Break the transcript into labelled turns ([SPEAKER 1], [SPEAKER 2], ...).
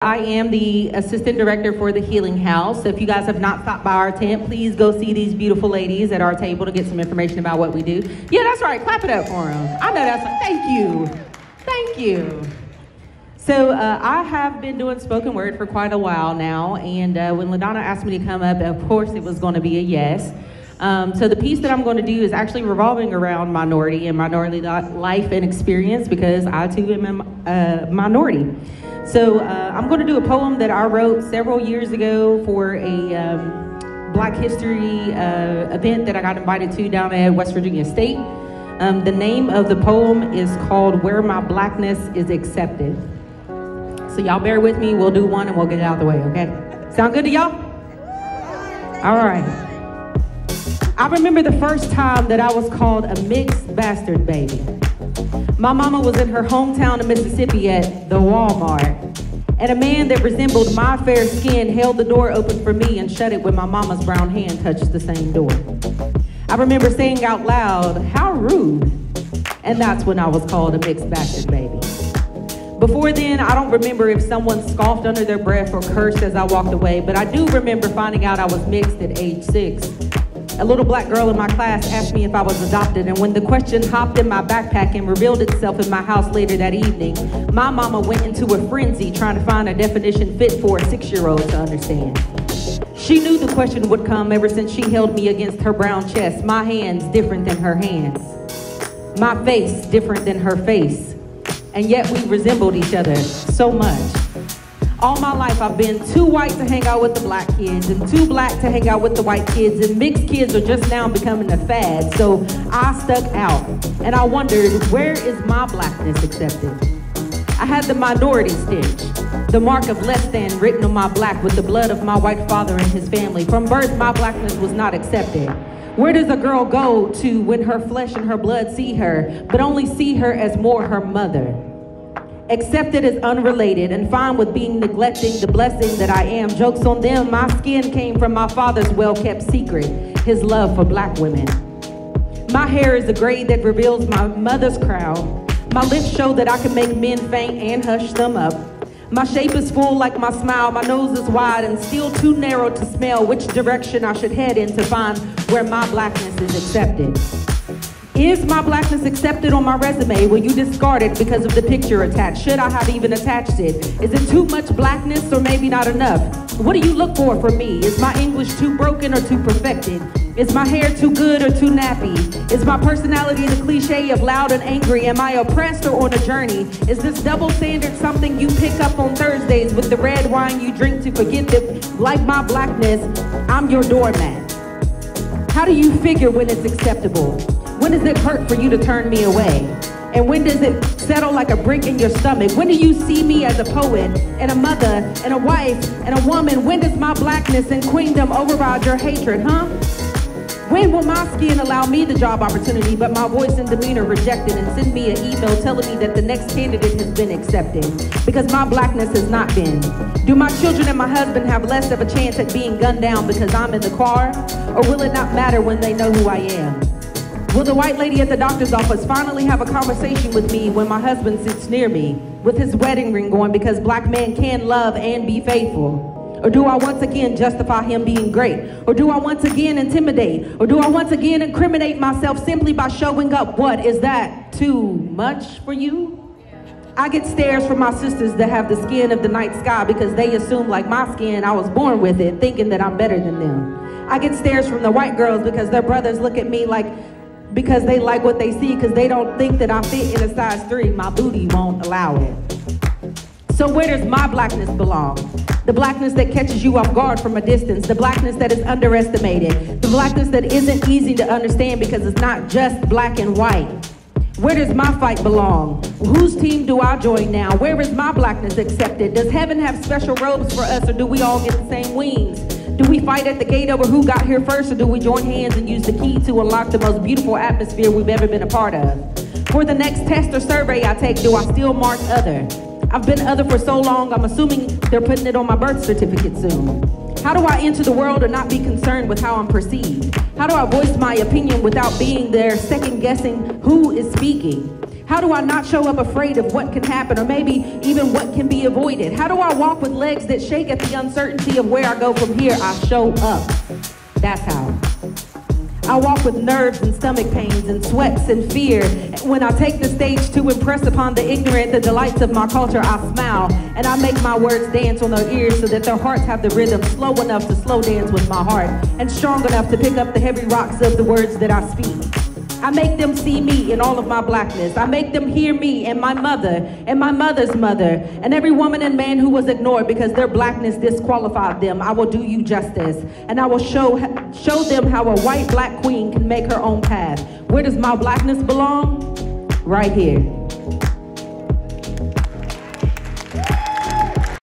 [SPEAKER 1] I am the assistant director for the Healing House. So if you guys have not stopped by our tent, please go see these beautiful ladies at our table to get some information about what we do. Yeah, that's right. Clap it up for them. I know that's right. Thank you. Thank you. So I have been doing spoken word for quite a while now, and when LaDonna asked me to come up, of course it was going to be a yes. So the piece that I'm going to do is actually revolving around minority and minority life and experience, because I too am a minority. So I'm going to do a poem that I wrote several years ago for a Black History event that I got invited to down at West Virginia State. The name of the poem is called Where My Blackness is Accepted. So y'all bear with me, we'll do one and we'll get it out of the way, okay? Sound good to y'all? All right. I remember the first time that I was called a mixed bastard baby. My mama was in her hometown of Mississippi at the Walmart, and a man that resembled my fair skin held the door open for me and shut it when my mama's brown hand touched the same door. I remember saying out loud, "How rude," and that's when I was called a mixed bastard baby. Before then, I don't remember if someone scoffed under their breath or cursed as I walked away, but I do remember finding out I was mixed at age 6. A little black girl in my class asked me if I was adopted, and when the question hopped in my backpack and revealed itself in my house later that evening, my mama went into a frenzy trying to find a definition fit for a 6-year-old to understand. She knew the question would come ever since she held me against her brown chest, my hands different than her hands, my face different than her face, and yet we resembled each other so much. All my life I've been too white to hang out with the black kids and too black to hang out with the white kids, and mixed kids are just now becoming a fad, so I stuck out and I wondered, where is my blackness accepted? I had the minority stitch, the mark of less than written on my black with the blood of my white father and his family. From birth, my blackness was not accepted. Where does a girl go to when her flesh and her blood see her, but only see her as more her mother? Accepted as unrelated and fine with being neglecting the blessing that I am. Jokes on them, my skin came from my father's well-kept secret, his love for black women. My hair is a gray that reveals my mother's crown. My lips show that I can make men faint and hush them up. My shape is full like my smile, my nose is wide and still too narrow to smell which direction I should head in to find where my blackness is accepted. Is my blackness accepted on my resume? Will you discard it because of the picture attached? Should I have even attached it? Is it too much blackness or maybe not enough? What do you look for from me? Is my English too broken or too perfected? Is my hair too good or too nappy? Is my personality the cliche of loud and angry? Am I oppressed or on a journey? Is this double standard something you pick up on Thursdays with the red wine you drink to forget that, like my blackness, I'm your doormat? How do you figure when it's acceptable? When does it hurt for you to turn me away? And when does it settle like a brick in your stomach? When do you see me as a poet and a mother and a wife and a woman? When does my blackness and queendom override your hatred, huh? When will my skin allow me the job opportunity, but my voice and demeanor rejected, and send me an email telling me that the next candidate has been accepted because my blackness has not been? Do my children and my husband have less of a chance at being gunned down because I'm in the car? Or will it not matter when they know who I am? Will the white lady at the doctor's office finally have a conversation with me when my husband sits near me with his wedding ring on because black men can love and be faithful? Or do I once again justify him being great? Or do I once again intimidate? Or do I once again incriminate myself simply by showing up? What, is that too much for you? I get stares from my sisters that have the skin of the night sky because they assume, like my skin, I was born with it, thinking that I'm better than them. I get stares from the white girls because their brothers look at me because they like what they see, because they don't think that I fit in a size 3. My booty won't allow it. So where does my blackness belong? The blackness that catches you off guard from a distance, the blackness that is underestimated, the blackness that isn't easy to understand because it's not just black and white. Where does my fight belong? Whose team do I join now? Where is my blackness accepted? Does heaven have special robes for us, or do we all get the same wings? Do we fight at the gate over who got here first, or do we join hands and use the key to unlock the most beautiful atmosphere we've ever been a part of? For the next test or survey I take, do I still mark other? I've been other for so long, I'm assuming they're putting it on my birth certificate soon. How do I enter the world and not be concerned with how I'm perceived? How do I voice my opinion without being there second guessing who is speaking? How do I not show up afraid of what can happen or maybe even what can be avoided? How do I walk with legs that shake at the uncertainty of where I go from here? I show up. That's how. I walk with nerves and stomach pains and sweats and fear. When I take the stage to impress upon the ignorant the delights of my culture, I smile and I make my words dance on their ears so that their hearts have the rhythm slow enough to slow dance with my heart and strong enough to pick up the heavy rocks of the words that I speak. I make them see me in all of my blackness. I make them hear me and my mother's mother, and every woman and man who was ignored because their blackness disqualified them. I will do you justice, and I will show them how a white black queen can make her own path. Where does my blackness belong? Right here.